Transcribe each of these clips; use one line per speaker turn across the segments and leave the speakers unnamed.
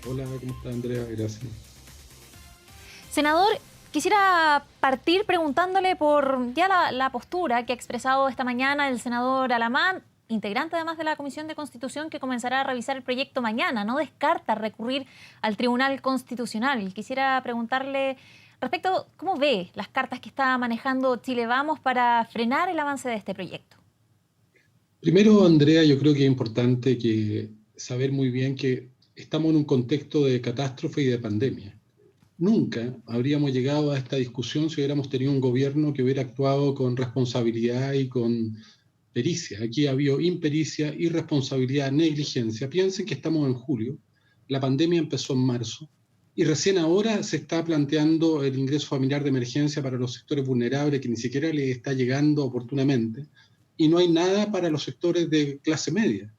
Hola, ¿cómo está Andrea? Gracias.
Senador, quisiera partir preguntándole por ya la postura que ha expresado esta mañana el senador Alamán, integrante además de la Comisión de Constitución, que comenzará a revisar el proyecto mañana. No descarta recurrir al Tribunal Constitucional. Quisiera preguntarle respecto, ¿cómo ve las cartas que está manejando Chile Vamos para frenar el avance de este proyecto?
Primero, Andrea, yo creo que es importante saber muy bien que estamos en un contexto de catástrofe y de pandemia. Nunca habríamos llegado a esta discusión si hubiéramos tenido un gobierno que hubiera actuado con responsabilidad y con pericia. Aquí ha habido impericia, irresponsabilidad, negligencia. Piensen que estamos en julio, la pandemia empezó en marzo y recién ahora se está planteando el ingreso familiar de emergencia para los sectores vulnerables que ni siquiera les está llegando oportunamente y no hay nada para los sectores de clase media.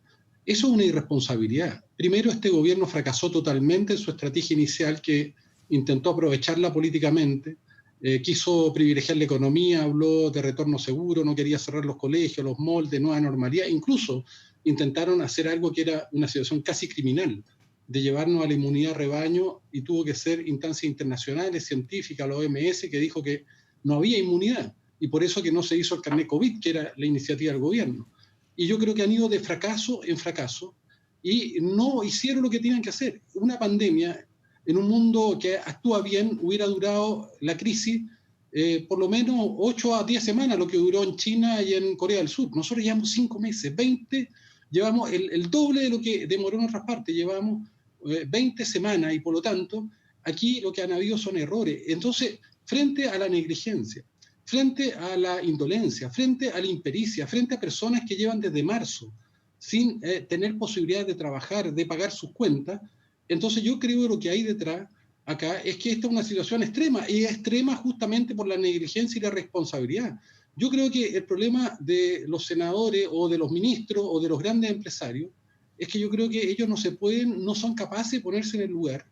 Eso es una irresponsabilidad. Primero, este gobierno fracasó totalmente en su estrategia inicial que intentó aprovecharla políticamente, quiso privilegiar la economía, habló de retorno seguro, no quería cerrar los colegios, los malls, de nueva normalidad, incluso intentaron hacer algo que era una situación casi criminal, de llevarnos a la inmunidad rebaño y tuvo que ser instancias internacionales, científicas, la OMS, que dijo que no había inmunidad y por eso que no se hizo el carnet COVID, que era la iniciativa del gobierno. Y yo creo que han ido de fracaso en fracaso y no hicieron lo que tenían que hacer. Una pandemia en un mundo que actúa bien hubiera durado la crisis por lo menos 8 a 10 semanas, lo que duró en China y en Corea del Sur. Nosotros llevamos 5 meses, 20, llevamos el doble de lo que demoró en otras partes, llevamos 20 semanas y por lo tanto aquí lo que han habido son errores. Entonces, frente a la negligencia, frente a la indolencia, frente a la impericia, frente a personas que llevan desde marzo sin tener posibilidad de trabajar, de pagar sus cuentas, entonces yo creo que lo que hay detrás acá es que esta es una situación extrema y es extrema justamente por la negligencia y la responsabilidad. Yo creo que el problema de los senadores o de los ministros o de los grandes empresarios es que yo creo que ellos no son capaces de ponerse en el lugar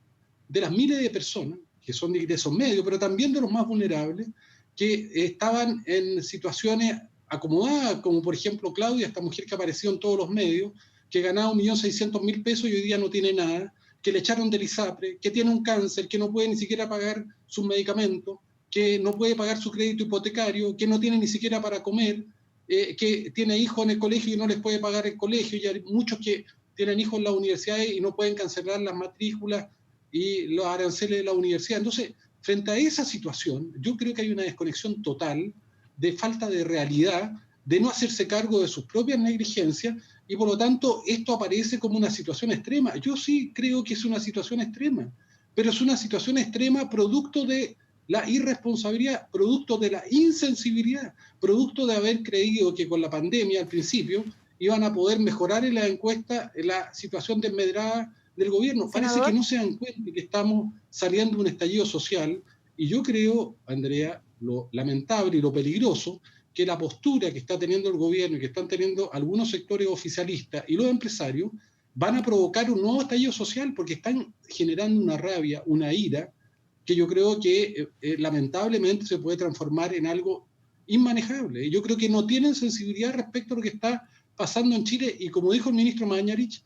de las miles de personas que son de ingresos medios, pero también de los más vulnerables, que estaban en situaciones acomodadas, como por ejemplo Claudia, esta mujer que apareció en todos los medios, que ganaba 1.600.000 pesos y hoy día no tiene nada, que le echaron del ISAPRE, que tiene un cáncer, que no puede ni siquiera pagar sus medicamentos, que no puede pagar su crédito hipotecario, que no tiene ni siquiera para comer, que tiene hijos en el colegio y no les puede pagar el colegio, y hay muchos que tienen hijos en las universidades y no pueden cancelar las matrículas y los aranceles de la universidad. Entonces, frente a esa situación, yo creo que hay una desconexión total de falta de realidad, de no hacerse cargo de sus propias negligencias y por lo tanto esto aparece como una situación extrema. Yo sí creo que es una situación extrema, pero es una situación extrema producto de la irresponsabilidad, producto de la insensibilidad, producto de haber creído que con la pandemia al principio iban a poder mejorar en la encuesta la situación desmedrada del gobierno. Parece que
Senador.
no se dan cuenta que estamos saliendo de un estallido social y yo creo, Andrea, lo lamentable y lo peligroso que la postura que está teniendo el gobierno y que están teniendo algunos sectores oficialistas y los empresarios van a provocar un nuevo estallido social porque están generando una rabia, una ira, que yo creo que lamentablemente se puede transformar en algo inmanejable. Yo creo que no tienen sensibilidad respecto a lo que está pasando en Chile y como dijo el ministro Mañarich,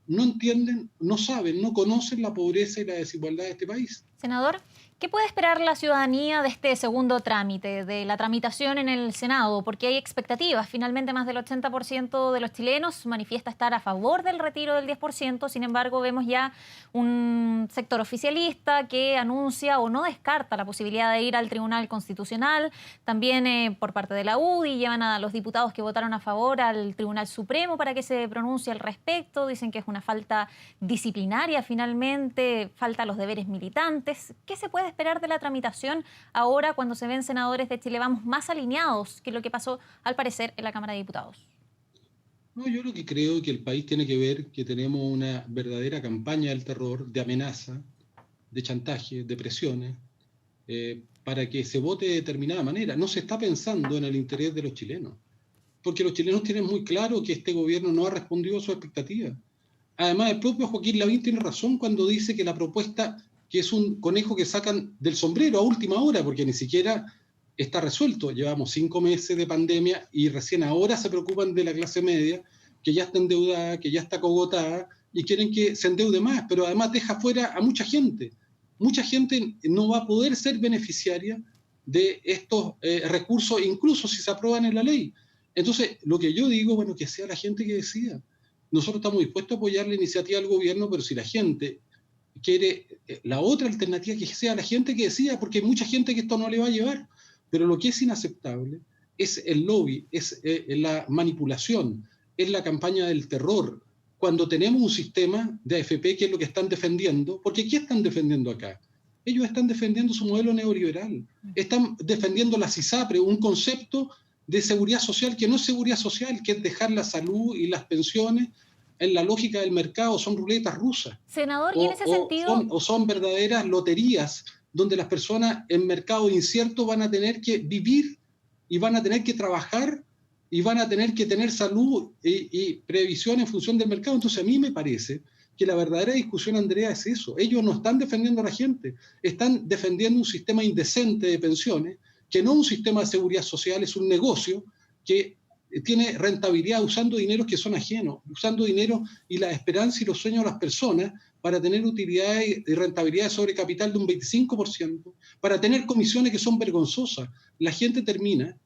no entienden, no saben, no conocen la pobreza y la desigualdad de este país.
Senador, ¿qué puede esperar la ciudadanía de este segundo trámite, de la tramitación en el Senado? Porque hay expectativas. Finalmente, más del 80% de los chilenos manifiesta estar a favor del retiro del 10%. Sin embargo, vemos ya un sector oficialista que anuncia o no descarta la posibilidad de ir al Tribunal Constitucional. También por parte de la UDI llevan a los diputados que votaron a favor al Tribunal Supremo para que se pronuncie al respecto. Dicen que es una falta disciplinaria finalmente, falta los deberes militantes. ¿Qué se puede esperar de la tramitación ahora cuando se ven senadores de Chile Vamos más alineados que lo que pasó al parecer en la Cámara de Diputados?
No, yo lo que creo que el país tiene que ver que tenemos una verdadera campaña del terror, de amenaza, de chantaje, de presiones, para que se vote de determinada manera. No se está pensando en el interés de los chilenos, porque los chilenos tienen muy claro que este gobierno no ha respondido a sus expectativas. Además, el propio Joaquín Lavín tiene razón cuando dice que la propuesta, que es un conejo que sacan del sombrero a última hora, porque ni siquiera está resuelto. Llevamos 5 meses de pandemia y recién ahora se preocupan de la clase media, que ya está endeudada, que ya está cogotada y quieren que se endeude más, pero además deja fuera a mucha gente. Mucha gente no va a poder ser beneficiaria de estos recursos, incluso si se aprueban en la ley. Entonces, lo que yo digo, bueno, que sea la gente que decida. Nosotros estamos dispuestos a apoyar la iniciativa del gobierno, pero si la gente quiere la otra alternativa, que sea la gente que decida, porque hay mucha gente que esto no le va a llevar. Pero lo que es inaceptable es el lobby, es la manipulación, es la campaña del terror, cuando tenemos un sistema de AFP que es lo que están defendiendo, porque ¿qué están defendiendo acá? Ellos están defendiendo su modelo neoliberal, están defendiendo la CISAPRE, un concepto de seguridad social que no es seguridad social, que es dejar la salud y las pensiones en la lógica del mercado, son ruletas rusas.
Senador, y en ese sentido...
son verdaderas loterías donde las personas en mercado incierto van a tener que vivir y van a tener que trabajar y van a tener que tener salud y previsión en función del mercado. Entonces a mí me parece que la verdadera discusión, Andrea, es eso. Ellos no están defendiendo a la gente, están defendiendo un sistema indecente de pensiones, que no es un sistema de seguridad social, es un negocio que tiene rentabilidad usando dineros que son ajenos, usando dinero y la esperanza y los sueños de las personas para tener utilidades y rentabilidades sobre capital de un 25%, para tener comisiones que son vergonzosas. La gente termina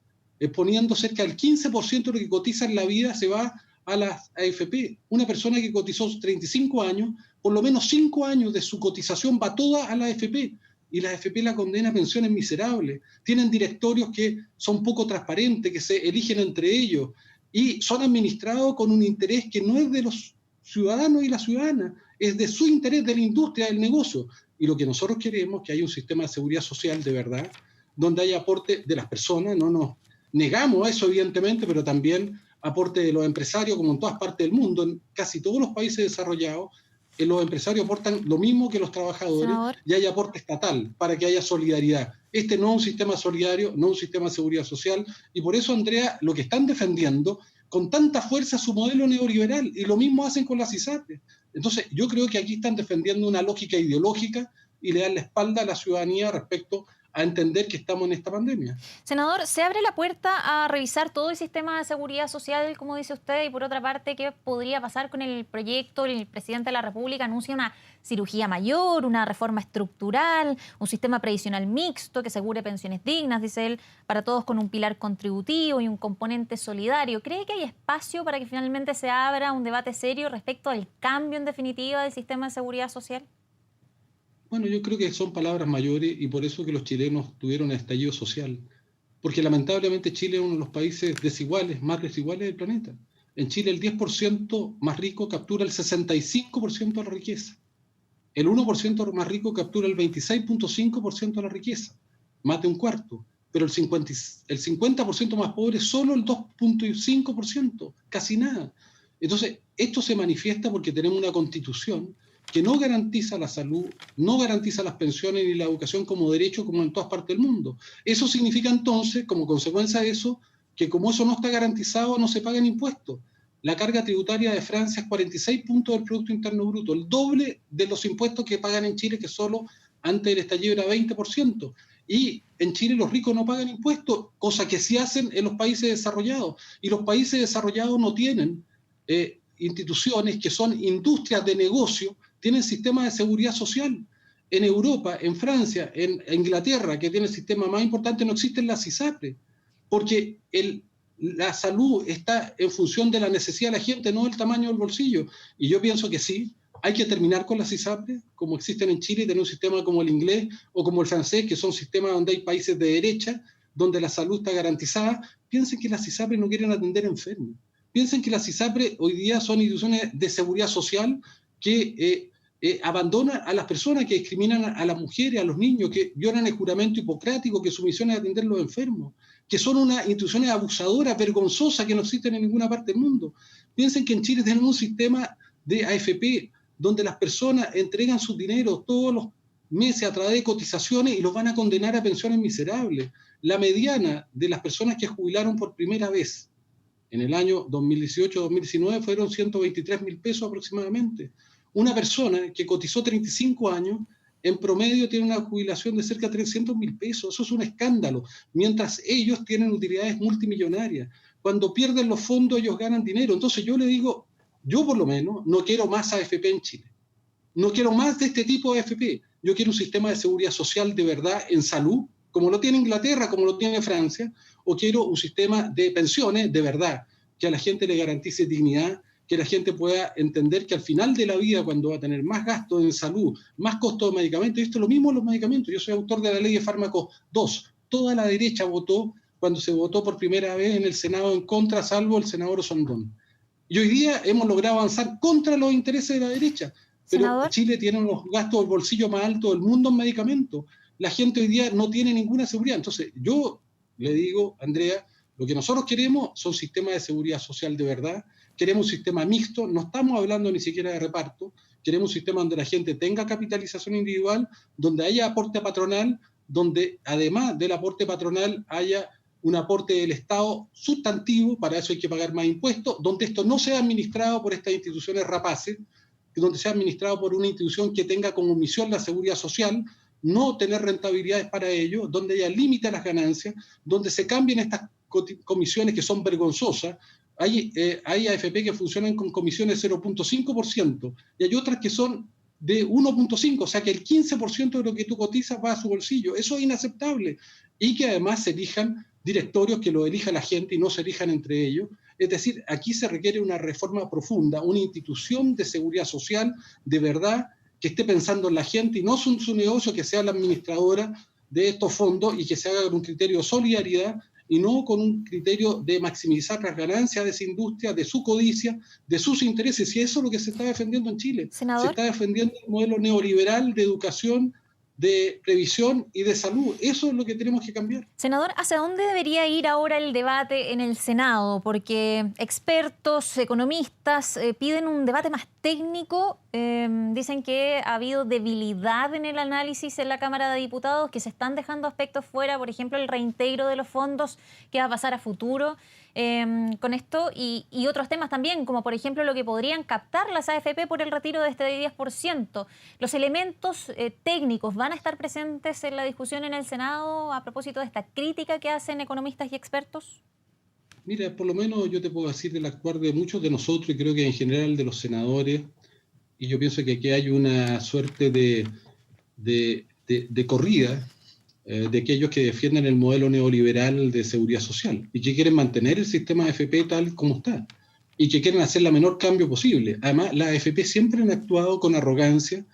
poniendo cerca del 15% de lo que cotiza en la vida se va a las AFP. Una persona que cotizó 35 años, por lo menos 5 años de su cotización va toda a la AFP, y la AFP la condena a pensiones miserables. Tienen directorios que son poco transparentes, que se eligen entre ellos, y son administrados con un interés que no es de los ciudadanos y las ciudadanas, es de su interés, de la industria, del negocio. Y lo que nosotros queremos es que haya un sistema de seguridad social de verdad, donde haya aporte de las personas, no nos negamos a eso evidentemente, pero también aporte de los empresarios, como en todas partes del mundo, en casi todos los países desarrollados, los empresarios aportan lo mismo que los trabajadores, Senador. Y hay aporte estatal para que haya solidaridad. Este no es un sistema solidario, no es un sistema de seguridad social, y por eso, Andrea, lo que están defendiendo con tanta fuerza su modelo neoliberal, y lo mismo hacen con las ISAPRES. Entonces, yo creo que aquí están defendiendo una lógica ideológica y le dan la espalda a la ciudadanía respecto a entender que estamos en esta pandemia.
Senador, ¿se abre la puerta a revisar todo el sistema de seguridad social, como dice usted? Y por otra parte, ¿qué podría pasar con el proyecto? El presidente de la República anuncia una cirugía mayor, una reforma estructural, un sistema previsional mixto que asegure pensiones dignas, dice él, para todos con un pilar contributivo y un componente solidario. ¿Cree que hay espacio para que finalmente se abra un debate serio respecto al cambio, en definitiva, del sistema de seguridad social?
Bueno, yo creo que son palabras mayores y por eso que los chilenos tuvieron estallido social. Porque lamentablemente Chile es uno de los países desiguales, más desiguales del planeta. En Chile el 10% más rico captura el 65% de la riqueza. El 1% más rico captura el 26.5% de la riqueza, más de un cuarto. Pero el 50% más pobre solo el 2.5%, casi nada. Entonces, esto se manifiesta porque tenemos una constitución que no garantiza la salud, no garantiza las pensiones ni la educación como derecho, como en todas partes del mundo. Eso significa entonces, como consecuencia de eso, que como eso no está garantizado, no se pagan impuestos. La carga tributaria de Francia es 46 puntos del Producto Interno Bruto, el doble de los impuestos que pagan en Chile, que solo antes del estallido era 20%. Y en Chile los ricos no pagan impuestos, cosa que sí hacen en los países desarrollados. Y los países desarrollados no tienen instituciones que son industrias de negocio, tienen sistemas de seguridad social. En Europa, en Francia, en Inglaterra, que tiene el sistema más importante, no existen las ISAPRES, porque la salud está en función de la necesidad de la gente, no del tamaño del bolsillo. Y yo pienso que sí, hay que terminar con las ISAPRES, como existen en Chile, y tener un sistema como el inglés o como el francés, que son sistemas donde hay países de derecha, donde la salud está garantizada. Piensen que las ISAPRES no quieren atender enfermos. Piensen que las ISAPRES hoy día son instituciones de seguridad social que abandonan a las personas, que discriminan a las mujeres, a los niños, que violan el juramento hipocrático, que su misión es atender a los enfermos, que son unas instituciones abusadoras, vergonzosas, que no existen en ninguna parte del mundo. Piensen que en Chile tenemos un sistema de AFP donde las personas entregan su dinero todos los meses a través de cotizaciones y los van a condenar a pensiones miserables. La mediana de las personas que jubilaron por primera vez en el año 2018-2019 fueron 123.000 pesos aproximadamente. Una persona que cotizó 35 años, en promedio tiene una jubilación de cerca de 300.000 pesos. Eso es un escándalo, mientras ellos tienen utilidades multimillonarias. Cuando pierden los fondos, ellos ganan dinero. Entonces yo le digo Yo por lo menos no quiero más AFP en Chile. No quiero más de este tipo de AFP. Yo quiero un sistema de seguridad social de verdad en salud, como lo tiene Inglaterra, como lo tiene Francia, o quiero un sistema de pensiones de verdad, que a la gente le garantice dignidad, que la gente pueda entender que al final de la vida, cuando va a tener más gastos en salud, más costo de medicamentos, y esto es lo mismo en los medicamentos. Yo soy autor de la ley de fármacos 2. Toda la derecha votó cuando se votó por primera vez en el Senado en contra, salvo el senador Osondón. Y hoy día hemos logrado avanzar contra los intereses de la derecha. Pero
Senador.
Chile tiene unos gastos del bolsillo más altos del mundo en medicamentos. La gente hoy día no tiene ninguna seguridad. Entonces, yo le digo, Andrea, lo que nosotros queremos son sistemas de seguridad social de verdad. Queremos un sistema mixto. No estamos hablando ni siquiera de reparto. Queremos un sistema donde la gente tenga capitalización individual, donde haya aporte patronal, donde además del aporte patronal haya un aporte del Estado sustantivo, para eso hay que pagar más impuestos, donde esto no sea administrado por estas instituciones rapaces, donde sea administrado por una institución que tenga como misión la seguridad social, no tener rentabilidades para ello, donde haya límite a las ganancias, donde se cambien estas comisiones que son vergonzosas. Hay AFP que funcionan con comisiones 0.5% y hay otras que son de 1.5%, o sea que el 15% de lo que tú cotizas va a su bolsillo. Eso es inaceptable. Y que además se elijan directorios que lo elija la gente y no se elijan entre ellos. Es decir, aquí se requiere una reforma profunda, una institución de seguridad social de verdad que esté pensando en la gente y no en su negocio, que sea la administradora de estos fondos y que se haga con un criterio de solidaridad y no con un criterio de maximizar las ganancias de esa industria, de su codicia, de sus intereses. Y eso es lo que se está defendiendo en Chile.
Senador.
Se está defendiendo el modelo neoliberal de educación, de previsión y de salud. Eso es lo que tenemos que cambiar.
Senador, ¿hacia dónde debería ir ahora el debate en el Senado? Porque expertos, economistas piden un debate más técnico. Dicen que ha habido debilidad en el análisis en la Cámara de Diputados, que se están dejando aspectos fuera, por ejemplo, el reintegro de los fondos, qué va a pasar a futuro con esto, y otros temas también, como por ejemplo lo que podrían captar las AFP por el retiro de este 10%. ¿Los elementos técnicos van a estar presentes en la discusión en el Senado a propósito de esta crítica que hacen economistas y expertos?
Mira, por lo menos yo te puedo decir del actuar de muchos de nosotros y creo que en general de los senadores, y yo pienso que aquí hay una suerte de corrida de aquellos que defienden el modelo neoliberal de seguridad social y que quieren mantener el sistema AFP tal como está y que quieren hacer el menor cambio posible. Además, las AFP siempre han actuado con arrogancia,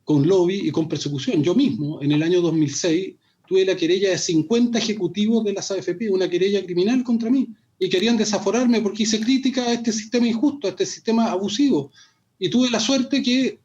con lobby y con persecución. Yo mismo, en el año 2006, tuve la querella de 50 ejecutivos de las AFP, una querella criminal contra mí, y querían desaforarme porque hice crítica a este sistema injusto, a este sistema abusivo. Y tuve la suerte que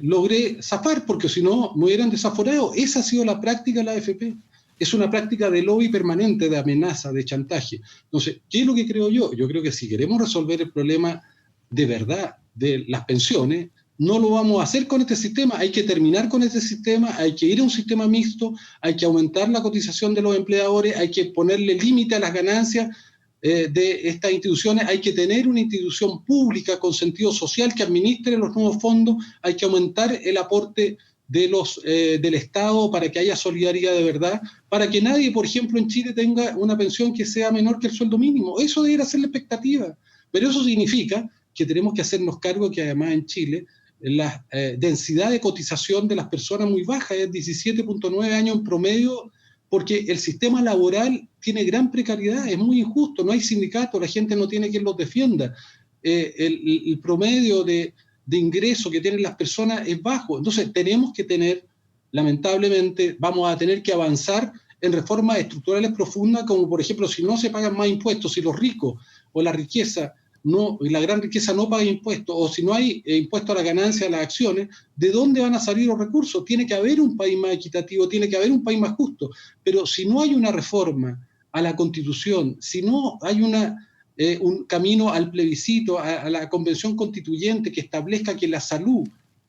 logré zafar, porque si no, me hubieran desaforado. Esa ha sido la práctica de la AFP. Es una práctica de lobby permanente, de amenaza, de chantaje. Entonces, ¿qué es lo que creo yo? Yo creo que si queremos resolver el problema de verdad de las pensiones, no lo vamos a hacer con este sistema. Hay que terminar con este sistema, hay que ir a un sistema mixto, hay que aumentar la cotización de los empleadores, hay que ponerle límite a las ganancias de estas instituciones, hay que tener una institución pública con sentido social que administre los nuevos fondos, hay que aumentar el aporte del Estado para que haya solidaridad de verdad, para que nadie, por ejemplo, en Chile tenga una pensión que sea menor que el sueldo mínimo. Eso debería ser la expectativa, pero eso significa que tenemos que hacernos cargo que además en Chile la densidad de cotización de las personas muy baja, es 17.9 años en promedio, porque el sistema laboral tiene gran precariedad, es muy injusto, no hay sindicatos, la gente no tiene quien los defienda, el promedio de ingreso que tienen las personas es bajo. Entonces tenemos que tener, lamentablemente, vamos a tener que avanzar en reformas estructurales profundas, como por ejemplo, si no se pagan más impuestos, si los ricos o la riqueza la gran riqueza no paga impuestos, o si no hay impuesto a la ganancia, a las acciones, ¿de dónde van a salir los recursos? Tiene que haber un país más equitativo, tiene que haber un país más justo, pero si no hay una reforma a la Constitución, si no hay un camino al plebiscito, a la convención constituyente que establezca que la salud,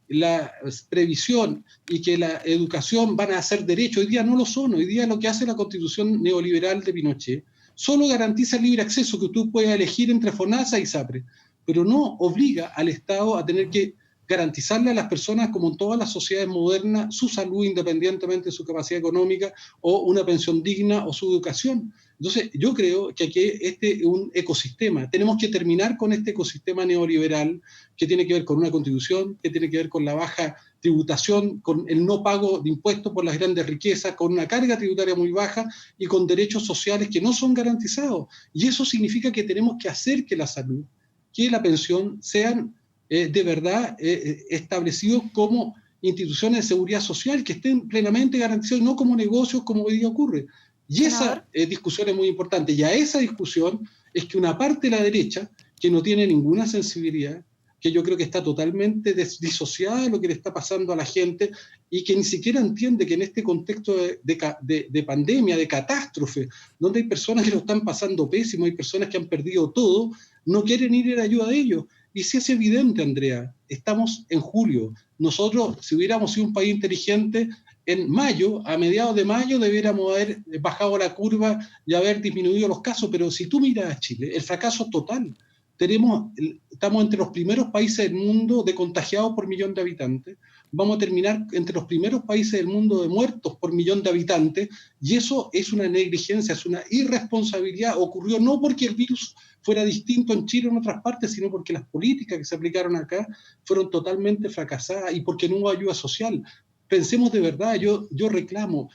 la previsión y que la educación van a ser derechos, hoy día no lo son. Hoy día lo que hace la Constitución neoliberal de Pinochet solo garantiza el libre acceso, que tú puedes elegir entre FONASA y SAPRE, pero no obliga al Estado a tener que garantizarle a las personas, como en todas las sociedades modernas, su salud independientemente de su capacidad económica, o una pensión digna, o su educación. Entonces, yo creo que aquí este es un ecosistema. Tenemos que terminar con este ecosistema neoliberal que tiene que ver con una constitución, que tiene que ver con la baja tributación, con el no pago de impuestos por las grandes riquezas, con una carga tributaria muy baja y con derechos sociales que no son garantizados. Y eso significa que tenemos que hacer que la salud, que la pensión sean de verdad establecidos como instituciones de seguridad social que estén plenamente garantizados y no como negocios como hoy día ocurre. Y esa discusión es muy importante. Y a esa discusión es que una parte de la derecha, que no tiene ninguna sensibilidad, que yo creo que está totalmente disociada de lo que le está pasando a la gente y que ni siquiera entiende que en este contexto de pandemia, de catástrofe, donde hay personas que lo están pasando pésimo, hay personas que han perdido todo, no quieren ir a ayuda de ellos. Y si es evidente, Andrea, estamos en julio. Nosotros, si hubiéramos sido un país inteligente, en mayo, a mediados de mayo, debiéramos haber bajado la curva y haber disminuido los casos. Pero si tú miras a Chile, el fracaso total. Estamos entre los primeros países del mundo de contagiados por millón de habitantes. Vamos a terminar entre los primeros países del mundo de muertos por millón de habitantes. Y eso es una negligencia, es una irresponsabilidad. Ocurrió no porque el virus fuera distinto en Chile o en otras partes, sino porque las políticas que se aplicaron acá fueron totalmente fracasadas y porque no hubo ayuda social. Pensemos de verdad, yo reclamo,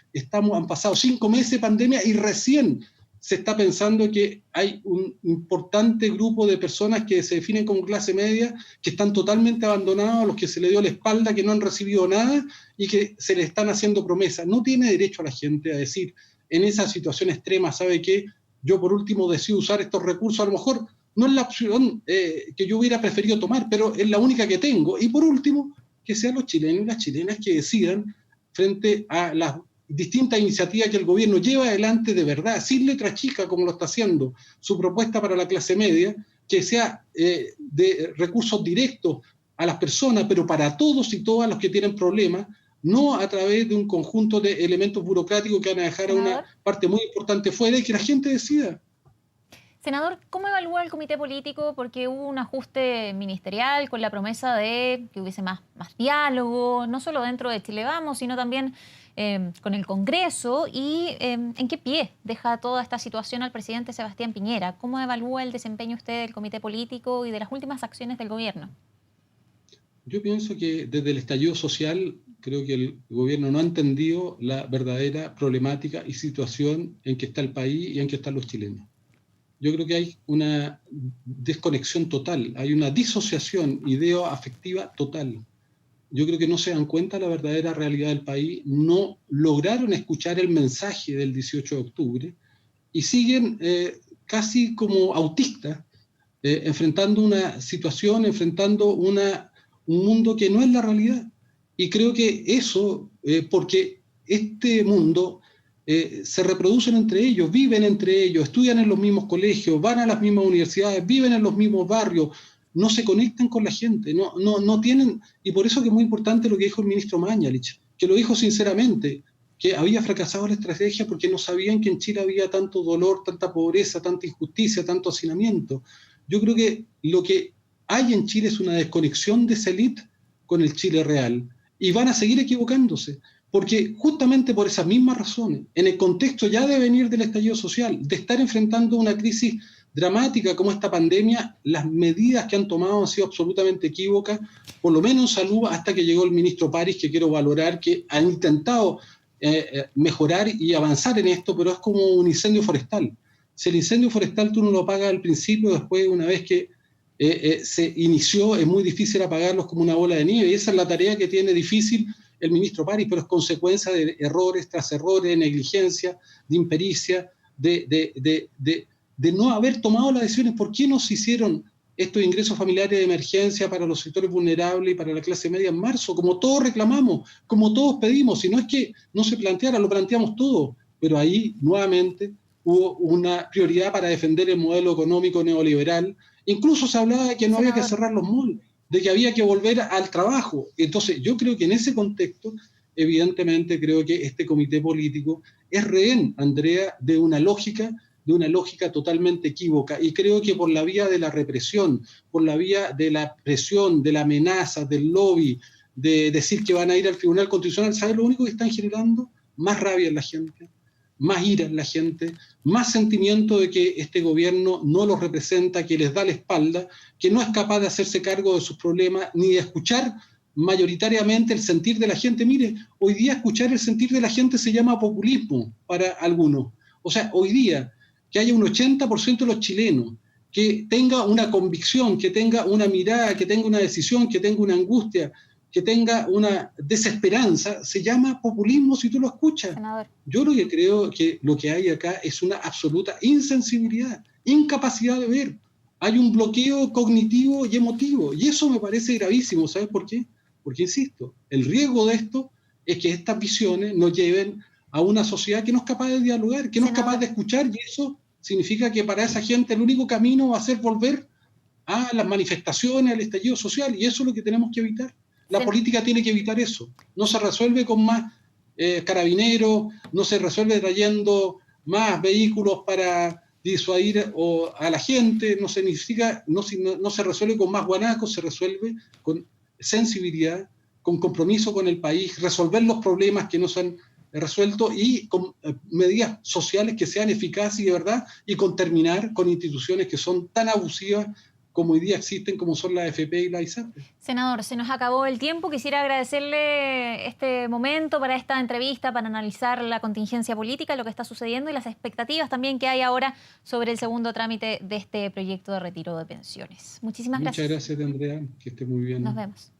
han pasado 5 meses de pandemia y recién se está pensando que hay un importante grupo de personas que se definen como clase media, que están totalmente abandonados, a los que se les dio la espalda, que no han recibido nada y que se les están haciendo promesas. No tiene derecho a la gente a decir, en esa situación extrema, ¿sabe qué? Yo por último decido usar estos recursos, a lo mejor no es la opción que yo hubiera preferido tomar, pero es la única que tengo. Y por último, que sean los chilenos y las chilenas que decidan frente a las distintas iniciativas que el gobierno lleva adelante de verdad, sin letra chica como lo está haciendo, su propuesta para la clase media, que sea de recursos directos a las personas, pero para todos y todas los que tienen problemas, no a través de un conjunto de elementos burocráticos que van a dejar a una parte muy importante fuera y que la gente decida.
Senador, ¿cómo evalúa el comité político? Porque hubo un ajuste ministerial con la promesa de que hubiese más diálogo, no solo dentro de Chile Vamos, sino también con el Congreso. ¿Y en qué pie deja toda esta situación al presidente Sebastián Piñera? ¿Cómo evalúa el desempeño usted del comité político y de las últimas acciones del gobierno?
Yo pienso que desde el estallido social creo que el gobierno no ha entendido la verdadera problemática y situación en que está el país y en que están los chilenos. Yo creo que hay una desconexión total, hay una disociación ideo-afectiva total. Yo creo que no se dan cuenta de la verdadera realidad del país, no lograron escuchar el mensaje del 18 de octubre y siguen casi como autistas, enfrentando una situación, enfrentando un mundo que no es la realidad. Y creo que eso, porque este mundo se reproducen entre ellos, viven entre ellos, estudian en los mismos colegios, van a las mismas universidades, viven en los mismos barrios, no se conectan con la gente, no tienen, y por eso que es muy importante lo que dijo el ministro Mañalich, que lo dijo sinceramente, que había fracasado la estrategia porque no sabían que en Chile había tanto dolor, tanta pobreza, tanta injusticia, tanto hacinamiento. Yo creo que lo que hay en Chile es una desconexión de esa élite con el Chile real, y van a seguir equivocándose. Porque justamente por esas mismas razones, en el contexto ya de venir del estallido social, de estar enfrentando una crisis dramática como esta pandemia, las medidas que han tomado han sido absolutamente equívocas, por lo menos en salud, hasta que llegó el ministro París, que quiero valorar, que han intentado mejorar y avanzar en esto, pero es como un incendio forestal. Si el incendio forestal tú no lo apagas al principio, después una vez que se inició, es muy difícil apagarlos como una bola de nieve, y esa es la tarea que tiene difícil el ministro París, pero es consecuencia de errores tras errores, de negligencia, de impericia, de no haber tomado las decisiones. ¿Por qué no se hicieron estos ingresos familiares de emergencia para los sectores vulnerables y para la clase media en marzo? Como todos reclamamos, como todos pedimos, si no es que no se planteara, lo planteamos todo, pero ahí nuevamente hubo una prioridad para defender el modelo económico neoliberal. Incluso se hablaba de que no había que cerrar los malls, de que había que volver al trabajo. Entonces, yo creo que en ese contexto, evidentemente, creo que este comité político es rehén, Andrea, de una lógica de una lógica totalmente equívoca. Y creo que por la vía de la represión, por la vía de la presión, de la amenaza, del lobby, de decir que van a ir al Tribunal Constitucional, ¿sabes lo único que están generando? Más rabia en la gente, más ira en la gente, más sentimiento de que este gobierno no los representa, que les da la espalda, que no es capaz de hacerse cargo de sus problemas, ni de escuchar mayoritariamente el sentir de la gente. Mire, hoy día escuchar el sentir de la gente se llama populismo para algunos. O sea, hoy día que haya un 80% de los chilenos que tenga una convicción, que tenga una mirada, que tenga una decisión, que tenga una angustia, que tenga una desesperanza, se llama populismo si tú lo escuchas.
Senador.
Yo lo que creo que lo que hay acá es una absoluta insensibilidad, incapacidad de ver. Hay un bloqueo cognitivo y emotivo, y eso me parece gravísimo. ¿Sabes por qué? Porque, insisto, el riesgo de esto es que estas visiones nos lleven a una sociedad que no es capaz de dialogar, que no es capaz de escuchar, y eso significa que para esa gente el único camino va a ser volver a las manifestaciones, al estallido social, y eso es lo que tenemos que evitar. La política tiene que evitar eso. No se resuelve con más carabineros, no se resuelve trayendo más vehículos para disuadir a la gente, no se resuelve con más guanacos, se resuelve con sensibilidad, con compromiso con el país, resolver los problemas que no se han resuelto y con medidas sociales que sean eficaces y de verdad, y con terminar con instituciones que son tan abusivas como hoy día existen, como son la AFP y la ISAPRE.
Senador, se nos acabó el tiempo. Quisiera agradecerle este momento para esta entrevista, para analizar la contingencia política, lo que está sucediendo y las expectativas también que hay ahora sobre el segundo trámite de este proyecto de retiro de pensiones. Muchísimas gracias.
Muchas gracias, Andrea. Que esté muy bien.
Nos vemos.